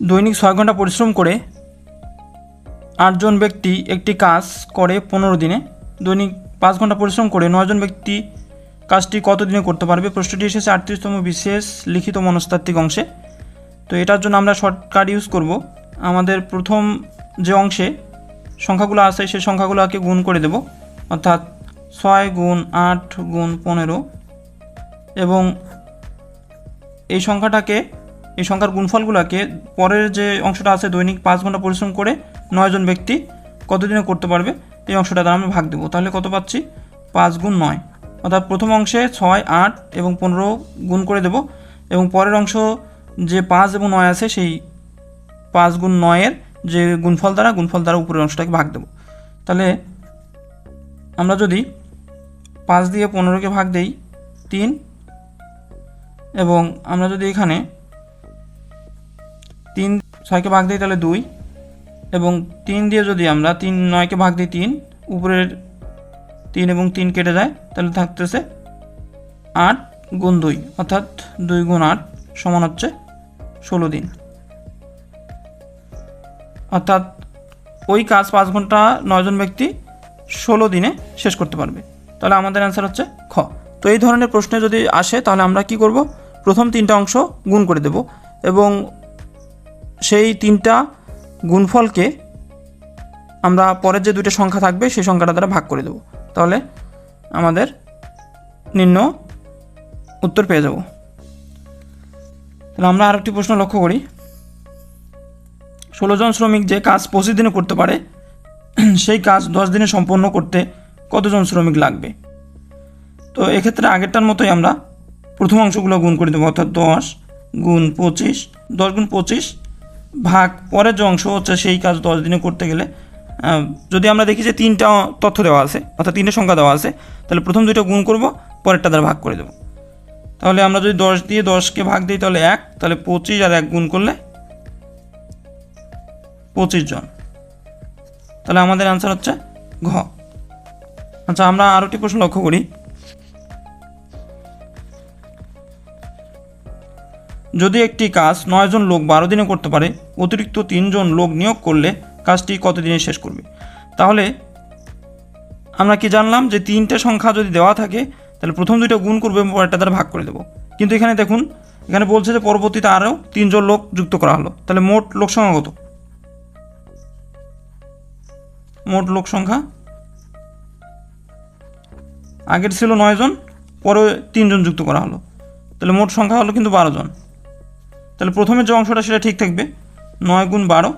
দৈনিক 6 ঘন্টা পরিশ্রম করে 8 জন ব্যক্তি একটি কাজ করে 15 দিনে, দৈনিক 5 ঘন্টা পরিশ্রম করে 9 জন ব্যক্তি কাজটি কত দিনে করতে পারবে? প্রশ্নটি এসেছে 38তম বিশেষ লিখিত মনস্তাত্ত্বিক অংশে। তো এটার জন্য আমরা শর্টকাট ইউজ করব। আমাদের প্রথম যে অংশে সংখ্যাগুলো আছে সেই সংখ্যাগুলোকে গুণ করে দেব, অর্থাৎ 6 গুণ 8 গুণ 15, এবং এই সংখ্যার গুণফলগুলোকে পরের যে অংশটা আছে দৈনিক 5 ঘন্টা পরিশ্রম করে 9 জন ব্যক্তি কতদিনে করতে পারবে এই অংশটা দ্বারা আমরা ভাগ দেবো। তাহলে কত পাচ্ছি? 5 গুণ 9, অর্থাৎ প্রথম অংশে 6, 8 এবং 15 গুণ করে দেব, এবং পরের অংশ যে 5 এবং 9 আছে সেই 5 গুণ 9-এর যে গুণফল দ্বারা উপরের অংশটাকে ভাগ দেব। তাহলে আমরা যদি 5 দিয়ে 15কে ভাগ দেই 3, এবং আমরা যদি এখানে 3 6কে ভাগ দিই তাহলে 2, এবং 3 দিয়ে যদি আমরা 3 9কে ভাগ দিই 3, উপরের 3 এবং 3 কেটে যায়, তাহলে থাকতেছে 8 গুণ 2, অর্থাৎ 2 গুণ 8 সমান হচ্ছে 16 দিন। অর্থাৎ ওই কাজ 5 ঘন্টা 9 জন ব্যক্তি 16 দিনে শেষ করতে পারবে। তাহলে আমাদের অ্যান্সার হচ্ছে খ। তো এই ধরনের প্রশ্নে যদি আসে তাহলে আমরা কি করব? প্রথম 3টা অংশ গুণ করে দেব, এবং সেই 3টা গুণফলকে আমরা পরের যে 2টা সংখ্যা থাকবে সেই সংখ্যাটা দ্বারা ভাগ করে দেব। তাহলে আমাদের নির্ণয় উত্তর পেয়ে যাব। তাহলে আমরা আরেকটি প্রশ্ন লক্ষ্য করি। 16 জন শ্রমিক যে কাজ 25 দিনে করতে পারে সেই কাজ 10 দিনে সম্পন্ন করতে কতজন শ্রমিক লাগবে? তো এক্ষেত্রে আগেরটার মতোই আমরা প্রথম অংশগুলো গুণ করে দেবো, অর্থাৎ 10 গুণ 25, 10 গুণ 25 ভাগ পরের যে অংশ হচ্ছে সেই কাজ 10 দিনে করতে গেলে যদি আমরা দেখি যে 3টা তথ্য দেওয়া আছে, অর্থাৎ 3টে সংখ্যা দেওয়া আছে, তাহলে প্রথম 2টা গুণ করব, পরেরটা দ্বারা ভাগ করে দেবো। তাহলে আমরা যদি 10 দিয়ে 10কে ভাগ দিই তাহলে 1, তাহলে 25 আর 1 গুণ করলে 25 জন। তাহলে আমাদের অ্যান্সার হচ্ছে ঘ। আচ্ছা, আমরা আরও একটি প্রশ্ন লক্ষ্য করি। যদি একটি কাজ 9 জন লোক 12 দিনে করতে পারে, অতিরিক্ত 3 জন লোক নিয়োগ করলে কাজটি কত দিনে শেষ করবে? তাহলে আমরা কি জানলাম যে 3টে সংখ্যা যদি দেওয়া থাকে তাহলে প্রথম 2টা গুণ করবে এবং পরেরটা দ্বারা ভাগ করে দেবো। কিন্তু এখানে দেখুন, এখানে বলছে যে পরবর্তীতে আরও 3 জন লোক যুক্ত করা হলো। তাহলে মোট লোক সংখ্যা কত? মোট লোক সংখ্যা আগের ছিল 9 জন, পরে 3 জন যুক্ত করা হলো, তাহলে মোট সংখ্যা হলো কিন্তু 12 জন। তাহলে প্রথমের যে অংশটা সেটা ঠিক থাকবে, 9 গুণ 12,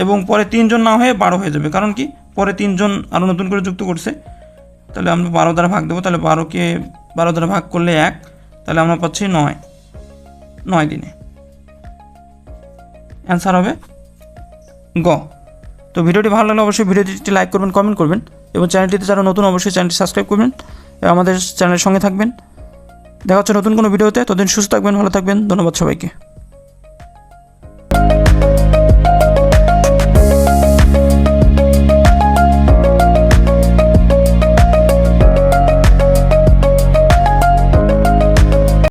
এবং পরে 3 জন না হয়ে 12 হয়ে যাবে, কারণ কি পরে 3 জন আরও নতুন করে যুক্ত করছে। তাহলে আমরা 12 দ্বারা ভাগ দেবো, তাহলে 12কে 12 দ্বারা ভাগ করলে 1, তাহলে আমরা পাচ্ছি 9 দিনে। অ্যান্সার হবে গ। তো ভিডিওটি ভালো লাগলে অবশ্যই ভিডিওটি লাইক করবেন, কমেন্ট করবেন, এবং চ্যানেলটিতে যারা নতুন অবশ্যই চ্যানেলটি সাবস্ক্রাইব করবেন এবং আমাদের চ্যানেলের সঙ্গে থাকবেন। দেখা হচ্ছে নতুন কোনো ভিডিওতে। ততদিন সুস্থ থাকবেন, ভালো থাকবেন। ধন্যবাদ সবাইকে।